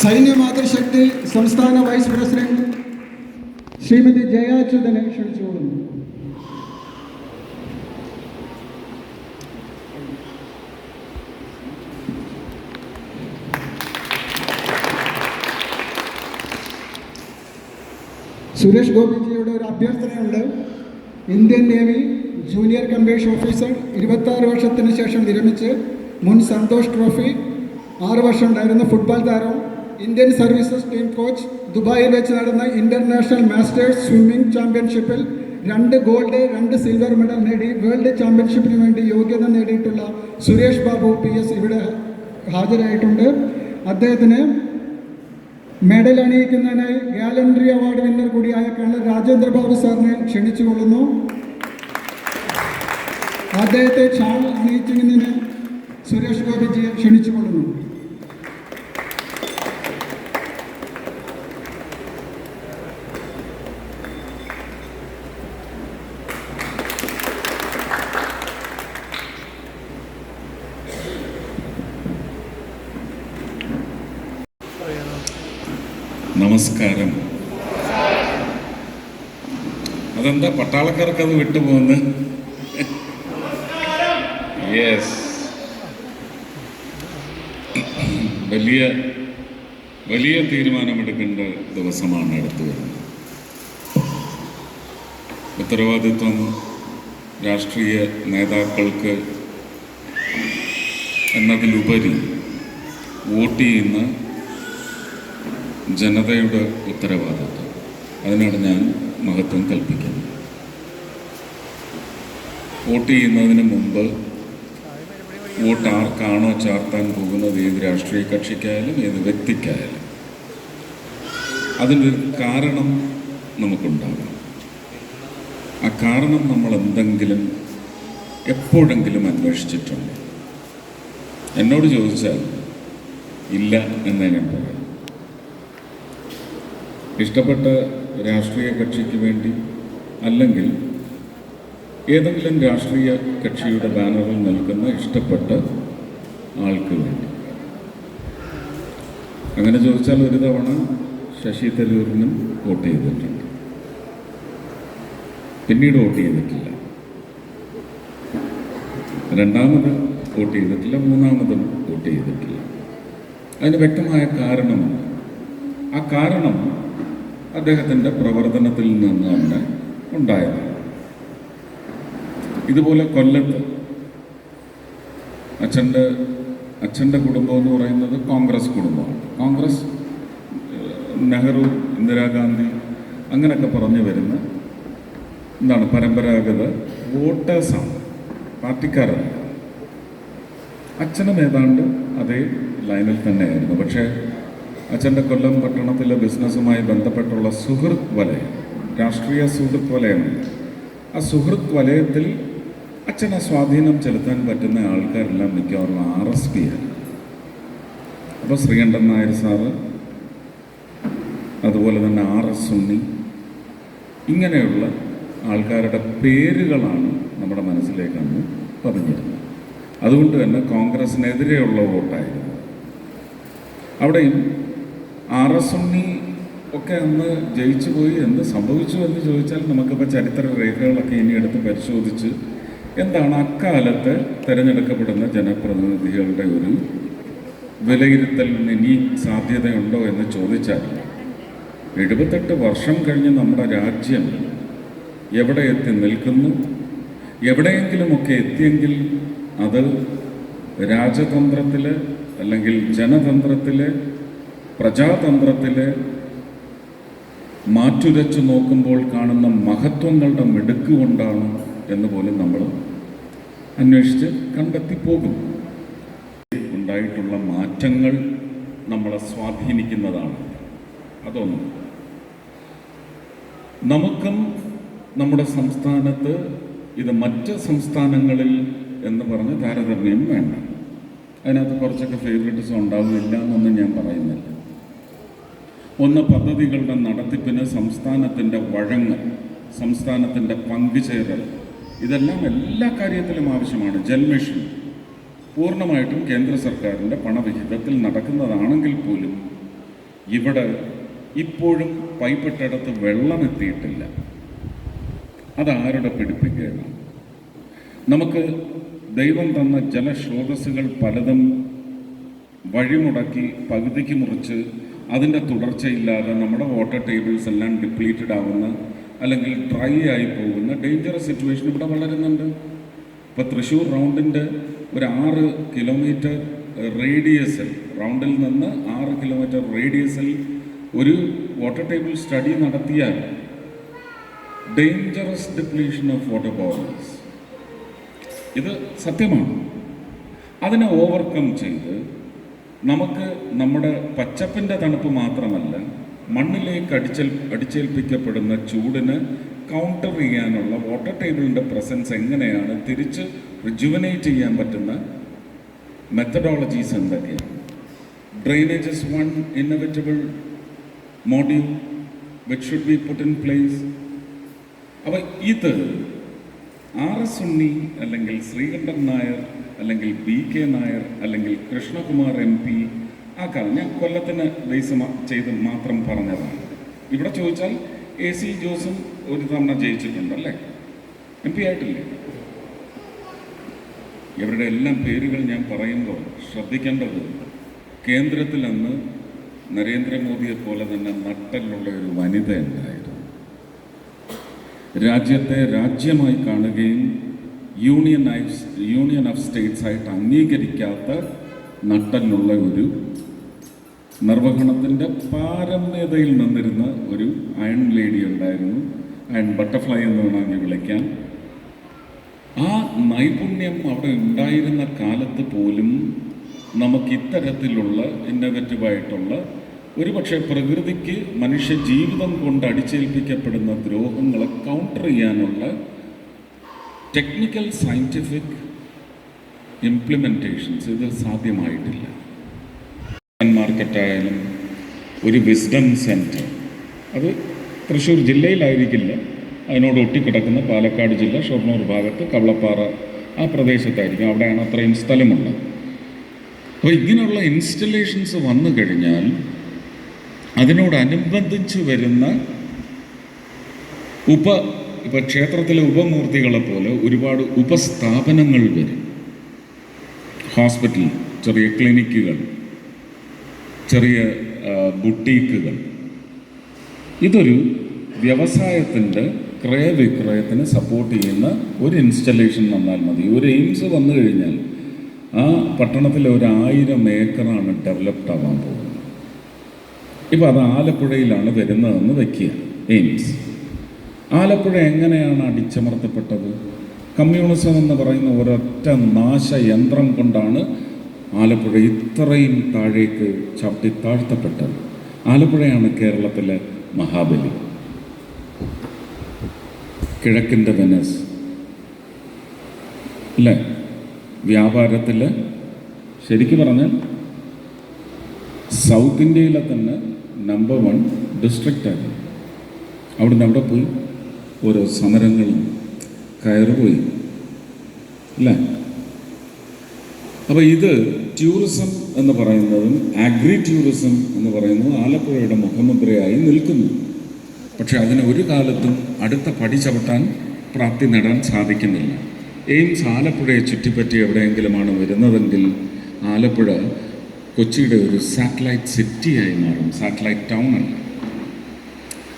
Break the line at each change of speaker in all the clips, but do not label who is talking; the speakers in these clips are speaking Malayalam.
സൈന്യ മാതൃശക്തി സംസ്ഥാന വൈസ് പ്രസിഡന്റ് ശ്രീമതി ജയാച്യുതനെ ക്ഷണിച്ചുകൊള്ളുന്നു. സുരേഷ് ഗോപിജിയുടെ ഒരു അഭ്യർത്ഥനയുണ്ട്. Indian navy junior commission officer 26 വർഷത്തിന് ശേഷം വിരമിച്ച് മുൻ സന്തോഷ് ട്രോഫി 6 വർഷം ഉണ്ടായിരുന്ന ഫുട്ബോൾ താരം, ഇന്ത്യൻ സർവീസസ് ടീം കോച്ച്, ദുബായിൽ വെച്ച് നടന്ന ഇന്റർനാഷണൽ മാസ്റ്റേഴ്സ് സ്വിമ്മിംഗ് ചാമ്പ്യൻഷിപ്പിൽ 2 ഗോൾഡ് 2 സിൽവർ മെഡൽ നേടി വേൾഡ് ചാമ്പ്യൻഷിപ്പിന് വേണ്ടി യോഗ്യത നേടിയിട്ടുള്ള സുരേഷ് ബാബു PS ഇവിടെ ഹാജരായിട്ടുണ്ട്. അദ്ദേഹത്തിന് മെഡൽ അണിയിക്കുന്നതിനായി ഗാലൻട്രി അവാർഡ് വിന്നർ കൂടിയായ കേണൽ രാജേന്ദ്ര ബാബു സാറിനെ ക്ഷണിച്ചുകൊള്ളുന്നു. അദ്ദേഹത്തെ ഷാൾ അണിയിക്കുന്നതിന് സുരേഷ് ഗോപിജിയെ ക്ഷണിച്ചുകൊള്ളുന്നു.
നമസ്കാരം. അതെന്താ പട്ടാളക്കാർക്ക് അത് വിട്ടുപോകുന്നത്? യെസ്, വലിയ വലിയ തീരുമാനമെടുക്കേണ്ട ദിവസമാണ് അടുത്ത് വരുന്നത്. ഉത്തരവാദിത്വം രാഷ്ട്രീയ നേതാക്കൾക്ക് എന്നതിലുപരി വോട്ട് ചെയ്യുന്ന ജനതയുടെ ഉത്തരവാദിത്വം. അതിനാണ് ഞാൻ മഹത്വം കൽപ്പിക്കുന്നത്. വോട്ട് ചെയ്യുന്നതിന് മുമ്പ് വോട്ട് ആർക്കാണോ ചാർത്താൻ പോകുന്നത്, ഏത് രാഷ്ട്രീയ കക്ഷിക്കായാലും ഏത് വ്യക്തിക്കായാലും, അതിൻ്റെ കാരണം നമുക്കുണ്ടാകും. ആ കാരണം നമ്മൾ എന്തെങ്കിലും എപ്പോഴെങ്കിലും അന്വേഷിച്ചിട്ടുണ്ട്? എന്നോട് ചോദിച്ചാൽ ഇല്ല എന്നേ ഞാൻ പറയാം. ഇഷ്ടപ്പെട്ട രാഷ്ട്രീയ കക്ഷിക്ക് വേണ്ടി അല്ലെങ്കിൽ ഏതെങ്കിലും രാഷ്ട്രീയ കക്ഷിയുടെ ബാനറിൽ നിൽക്കുന്ന ഇഷ്ടപ്പെട്ട ആൾക്ക് വേണ്ടി. അങ്ങനെ ചോദിച്ചാൽ ഒരു തവണ ശശി തരൂരിനും വോട്ട് ചെയ്തിട്ടുണ്ട്, പിന്നീട് വോട്ട് ചെയ്തിട്ടില്ല, രണ്ടാമത് വോട്ട് ചെയ്തിട്ടില്ല, മൂന്നാമതും വോട്ട് ചെയ്തിട്ടില്ല. അതിന് വ്യക്തമായ കാരണമുണ്ട്. ആ കാരണം അദ്ദേഹത്തിൻ്റെ പ്രവർത്തനത്തിൽ നിന്ന് തന്നെ ഉണ്ടായതാണ്. ഇതുപോലെ കൊല്ലത്ത് അച്ഛൻ്റെ കുടുംബം എന്ന് പറയുന്നത് കോൺഗ്രസ് കുടുംബമാണ്. കോൺഗ്രസ്, നെഹ്റു, ഇന്ദിരാഗാന്ധി അങ്ങനെയൊക്കെ പറഞ്ഞു വരുന്ന എന്താണ് പരമ്പരാഗത വോട്ടേഴ്സാണ്, പാർട്ടിക്കാരല്ല. അച്ഛനും ഏതാണ്ട് അതേ ലൈനിൽ തന്നെയായിരുന്നു. പക്ഷേ അച്ഛൻ്റെ കൊല്ലം പട്ടണത്തിലെ ബിസിനസ്സുമായി ബന്ധപ്പെട്ടുള്ള സുഹൃത്ത് വലയം, രാഷ്ട്രീയ സുഹൃത്ത് വലയമുണ്ട്. ആ സുഹൃത്ത് വലയത്തിൽ അച്ഛനെ സ്വാധീനം ചെലുത്താൻ പറ്റുന്ന ആൾക്കാരെല്ലാം മിക്കവാറും RSP ആണ്. അപ്പോൾ ശ്രീകണ്ഠൻ നായർ സാറ്, അതുപോലെ തന്നെ RS ഉണ്ണി, ഇങ്ങനെയുള്ള ആൾക്കാരുടെ പേരുകളാണ് നമ്മുടെ മനസ്സിലേക്ക് അന്ന് പതിഞ്ഞിരുന്നത്. അതുകൊണ്ട് തന്നെ കോൺഗ്രസിനെതിരെയുള്ള വോട്ടായിരുന്നു. അവിടെയും RS ഉണ്ണി ഒക്കെ അന്ന് ജയിച്ചു പോയി. എന്ത് സംഭവിച്ചു എന്ന് ചോദിച്ചാൽ നമുക്കിപ്പോൾ ചരിത്ര രേഖകളൊക്കെ ഇനി എടുത്ത് പരിശോധിച്ച് എന്താണ് അക്കാലത്ത് തിരഞ്ഞെടുക്കപ്പെടുന്ന ജനപ്രതിനിധികളുടെ ഒരു വിലയിരുത്തലിന് ഇനി സാധ്യതയുണ്ടോ എന്ന് ചോദിച്ചാൽ 78 വർഷം കഴിഞ്ഞ് നമ്മുടെ രാജ്യം എവിടെ എത്തി നിൽക്കുന്നു, എവിടെയെങ്കിലുമൊക്കെ എത്തിയെങ്കിൽ അത് രാജതന്ത്രത്തിൽ അല്ലെങ്കിൽ ജനതന്ത്രത്തിൽ, പ്രജാതന്ത്രത്തിൽ മാറ്റുരച്ചു നോക്കുമ്പോൾ കാണുന്ന മഹത്വങ്ങളുടെ മിടുക്കുകൊണ്ടാണ് എന്ന് പോലും നമ്മൾ അന്വേഷിച്ച് കണ്ടെത്തിപ്പോകും. ഉണ്ടായിട്ടുള്ള മാറ്റങ്ങൾ നമ്മളെ സ്വാധീനിക്കുന്നതാണ്. അതൊന്നും നമുക്കും നമ്മുടെ സംസ്ഥാനത്ത് ഇത് മറ്റ് സംസ്ഥാനങ്ങളിൽ എന്ന് പറഞ്ഞ് താരതമ്യം വേണ്ട. അതിനകത്ത് കുറച്ചൊക്കെ ഫേവറിറ്റിസം ഉണ്ടാവില്ല എന്നൊന്നും ഞാൻ പറയുന്നില്ല. ഒന്ന്, പദ്ധതികളുടെ നടത്തിപ്പിന് സംസ്ഥാനത്തിൻ്റെ വഴങ്ങൽ, സംസ്ഥാനത്തിൻ്റെ പങ്കുചേരൽ ഇതെല്ലാം എല്ലാ കാര്യത്തിലും ആവശ്യമാണ്. ജൽമിഷൻ പൂർണ്ണമായിട്ടും കേന്ദ്ര സർക്കാരിൻ്റെ പണവിഹിതത്തിൽ നടക്കുന്നതാണെങ്കിൽ പോലും ഇവിടെ ഇപ്പോഴും പൈപ്പിട്ടടുത്ത് വെള്ളം എത്തിയിട്ടില്ല. അതാരുടെ പിടിപ്പിക്കുകയാണ്? നമുക്ക് ദൈവം തന്ന ജലസ്രോതസ്സുകൾ പലതും വഴിമുടക്കി പകുതിക്ക് മുറിച്ച് അതിൻ്റെ തുടർച്ചയില്ലാതെ നമ്മുടെ വാട്ടർ ടേബിൾസ് എല്ലാം ഡിപ്ലീറ്റഡ് ആവുന്ന അല്ലെങ്കിൽ ഡ്രൈ ആയി പോകുന്ന ഡേഞ്ചറസ് സിറ്റുവേഷൻ ഇവിടെ വളരുന്നുണ്ട്. ഇപ്പോൾ തൃശ്ശൂർ റൗണ്ടിൻ്റെ ഒരു 6 കിലോമീറ്റർ റേഡിയസിൽ, റൗണ്ടിൽ നിന്ന് 6 കിലോമീറ്റർ റേഡിയസിൽ ഒരു വാട്ടർ ടേബിൾ സ്റ്റഡി നടത്തിയാൽ dangerous depletion of water bodies, ഇത് സത്യമാണ്. അതിനെ ഓവർകം ചെയ്ത് നമുക്ക് നമ്മുടെ പച്ചപ്പിൻ്റെ തണുപ്പ് മാത്രമല്ല, മണ്ണിലേക്ക് അടിച്ചേൽപ്പിക്കപ്പെടുന്ന ചൂടിന് കൗണ്ടർ ചെയ്യാനുള്ള വാട്ടർ ടേബിളിൻ്റെ പ്രസൻസ് എങ്ങനെയാണ് തിരിച്ച് റിജുവനേറ്റ് ചെയ്യാൻ പറ്റുന്ന മെത്തഡോളജീസ് എന്തൊക്കെയാണ്? Drainage is one innovatable module which should be put in place. അപ്പോൾ ഇത് RS ഉണ്ണി അല്ലെങ്കിൽ ശ്രീകണ്ഠൻ നായർ അല്ലെങ്കിൽ BK നായർ അല്ലെങ്കിൽ കൃഷ്ണകുമാർ MP ആ കാലം, ഞാൻ കൊല്ലത്തിന് ബേസ് ചെയ്ത് മാത്രം പറഞ്ഞതാണ്. ഇവിടെ ചോദിച്ചാൽ AC ജോസും ഒരു തവണ ജയിച്ചിട്ടുണ്ടല്ലേ, MP ആയിട്ടില്ലേ? ഇവരുടെ എല്ലാം പേരുകൾ ഞാൻ പറയുമ്പോൾ ശ്രദ്ധിക്കേണ്ടത്, കേന്ദ്രത്തിൽ അന്ന് നരേന്ദ്രമോദിയെ പോലെ തന്നെ നട്ടലുള്ള ഒരു വനിത ഉണ്ടായിരുന്നു. രാജ്യത്തെ രാജ്യമായി കാണുകയും യൂണിയൻ ഓഫ് സ്റ്റേറ്റ്സ് ആയിട്ട് അംഗീകരിക്കാത്ത നട്ടലുള്ള ഒരു നിർവഹണത്തിൻ്റെ പാരമ്യതയിൽ നിന്നിരുന്ന ഒരു അയൺ ലേഡി ഉണ്ടായിരുന്നു. അയൺ ബട്ടർഫ്ലൈ എന്ന് വേണമെങ്കിൽ വിളിക്കാൻ. ആ നൈപുണ്യം അവിടെ ഉണ്ടായിരുന്ന കാലത്ത് പോലും നമുക്ക് ഇത്തരത്തിലുള്ള ഇന്നോവേറ്റീവായിട്ടുള്ള ഒരുപക്ഷെ പ്രകൃതിക്ക് മനുഷ്യ ജീവിതം കൊണ്ട് അടിച്ചേൽപ്പിക്കപ്പെടുന്ന ദ്രോഹങ്ങളെ കൗണ്ടർ ചെയ്യാനുള്ള ടെക്നിക്കൽ സയൻറ്റിഫിക് ഇംപ്ലിമെൻറ്റേഷൻസ് ഇത് സാധ്യമായിട്ടില്ല. മാർക്കറ്റായാലും ഒരു വിസ്ഡം സെൻറ്റർ, അത് തൃശ്ശൂർ ജില്ലയിലായിരിക്കില്ല, അതിനോട് ഒട്ടിക്കിടക്കുന്ന പാലക്കാട് ജില്ല ഷൊർണൂർ ഭാഗത്ത് കവളപ്പാറ ആ പ്രദേശത്തായിരിക്കും, അവിടെയാണ് അത്രയും സ്ഥലമുള്ളത്. അപ്പോൾ ഇങ്ങനെയുള്ള ഇൻസ്റ്റലേഷൻസ് വന്നു കഴിഞ്ഞാൽ അതിനോടനുബന്ധിച്ച് വരുന്ന ഇപ്പോൾ ക്ഷേത്രത്തിലെ ഉപമൂർത്തികളെ പോലെ ഒരുപാട് ഉപസ്ഥാപനങ്ങൾ വരും. ഹോസ്പിറ്റൽ, ചെറിയ ക്ലിനിക്കുകൾ, ചെറിയ ബുട്ടീക്കുകൾ. ഇതൊരു വ്യവസായത്തിൻ്റെ ക്രയവിക്രയത്തിന് സപ്പോർട്ട് ചെയ്യുന്ന ഒരു ഇൻസ്റ്റലേഷൻ വന്നാൽ മതി. ഒരു എയിംസ് വന്നു കഴിഞ്ഞാൽ ആ പട്ടണത്തിലെ 1000 ഏക്കറാണ് ഡെവലപ്ഡ് ആവാൻ പോകുന്നത്. ഇപ്പോൾ അത് ആലപ്പുഴയിലാണ് വരുന്നതെന്ന് വയ്ക്കുക. എയിംസ് ആലപ്പുഴ എങ്ങനെയാണ് അടിച്ചമർത്തപ്പെട്ടത്? കമ്മ്യൂണിസം എന്ന് പറയുന്ന ഒരൊറ്റ നാശയന്ത്രം കൊണ്ടാണ് ആലപ്പുഴ ഇത്രയും താഴേക്ക് ചവിട്ടി താഴ്ത്തപ്പെട്ടത്. ആലപ്പുഴയാണ് കേരളത്തിലെ മഹാബലി, കിഴക്കിൻ്റെ വെനസ് അല്ലേ? വ്യാപാരത്തിൽ ശരിക്കും പറഞ്ഞാൽ സൗത്ത് ഇന്ത്യയിലെ തന്നെ നമ്പർ 1 ഡിസ്ട്രിക്റ്റാണ്. അവിടുന്ന് അവിടെ പോയി ഓരോ സമരങ്ങളും കയറുപോയി അല്ലേ? അപ്പോൾ ഇത് ടൂറിസം എന്ന് പറയുന്നതും അഗ്രി ടൂറിസം എന്ന് പറയുന്നതും ആലപ്പുഴയുടെ മുഖമുദ്രയായി നിൽക്കുന്നു. പക്ഷെ അതിന് ഒരു കാലത്തും അടുത്ത പടി ചവിട്ടാൻ പ്രാപ്തി നേടാൻ സാധിക്കുന്നില്ല. എയിംസ് ആലപ്പുഴയെ ചുറ്റിപ്പറ്റി എവിടെയെങ്കിലുമാണ് വരുന്നതെങ്കിൽ ആലപ്പുഴ കൊച്ചിയുടെ ഒരു സാറ്റലൈറ്റ് സിറ്റിയായി മാറും, സാറ്റലൈറ്റ് ടൗൺ അല്ല.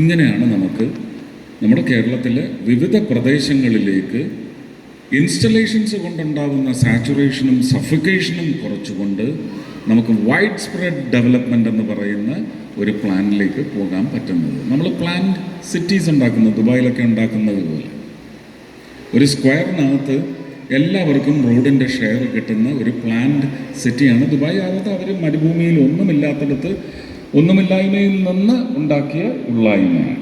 ഇങ്ങനെയാണ് നമുക്ക് നമ്മുടെ കേരളത്തിലെ വിവിധ പ്രദേശങ്ങളിലേക്ക് ഇൻസ്റ്റലേഷൻസ് കൊണ്ടുണ്ടാകുന്ന സാച്ചുറേഷനും സഫിക്കേഷനും കുറച്ചുകൊണ്ട് നമുക്ക് വൈഡ് സ്പ്രെഡ് ഡെവലപ്മെൻ്റ് എന്ന് പറയുന്ന ഒരു പ്ലാനിലേക്ക് പോകാൻ പറ്റുന്നത്. നമ്മൾ പ്ലാൻഡ് സിറ്റീസ് ഉണ്ടാക്കുന്നത് ദുബായിലൊക്കെ ഉണ്ടാക്കുന്നത് പോലെ ഒരു സ്ക്വയറിനകത്ത് എല്ലാവർക്കും റോഡിൻ്റെ ഷെയർ കിട്ടുന്ന ഒരു പ്ലാൻഡ് സിറ്റിയാണ് ദുബായ്. അകത്ത് അവർ മരുഭൂമിയിൽ ഒന്നുമില്ലാത്തടത്ത് ഒന്നുമില്ലായ്മയിൽ നിന്ന് ഉണ്ടാക്കിയ ഉള്ളായ്മയാണ്.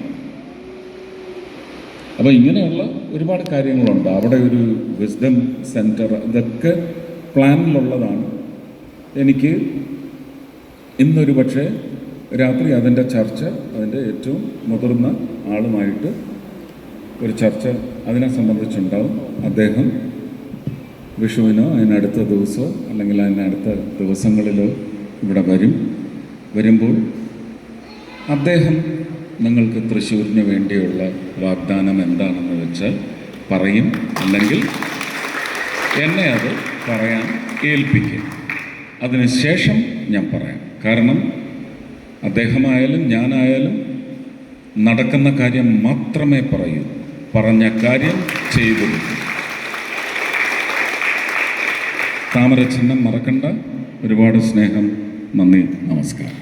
അപ്പോൾ ഇങ്ങനെയുള്ള ഒരുപാട് കാര്യങ്ങളുണ്ട്. അവിടെ ഒരു വിസ്ഡം സെൻറ്റർ, ഇതൊക്കെ പ്ലാനിലുള്ളതാണ്. എനിക്ക് ഇന്നൊരു പക്ഷേ രാത്രി അതിൻ്റെ ചർച്ച അതിൻ്റെ ഏറ്റവും മുതിർന്ന ആളുമായിട്ട് ഒരു ചർച്ച അതിനെ സംബന്ധിച്ചുണ്ടാവും. അദ്ദേഹം വിഷുവിനോ അതിനടുത്ത ദിവസമോ അല്ലെങ്കിൽ അതിനടുത്ത ദിവസങ്ങളിലോ ഇവിടെ വരുമ്പോൾ അദ്ദേഹം നിങ്ങൾക്ക് തൃശ്ശൂരിന് വേണ്ടിയുള്ള വാഗ്ദാനം എന്താണെന്ന് വെച്ചാൽ പറയും, അല്ലെങ്കിൽ എന്നെ അത് പറയാൻ ഏൽപ്പിക്കും. അതിനുശേഷം ഞാൻ പറയാം. കാരണം അദ്ദേഹമായാലും ഞാനായാലും നടക്കുന്ന കാര്യം മാത്രമേ പറയൂ, പറഞ്ഞ കാര്യം ചെയ്തു. താമര ചിഹ്നം മറക്കണ്ട. ഒരുപാട് സ്നേഹം, നന്ദി, നമസ്കാരം.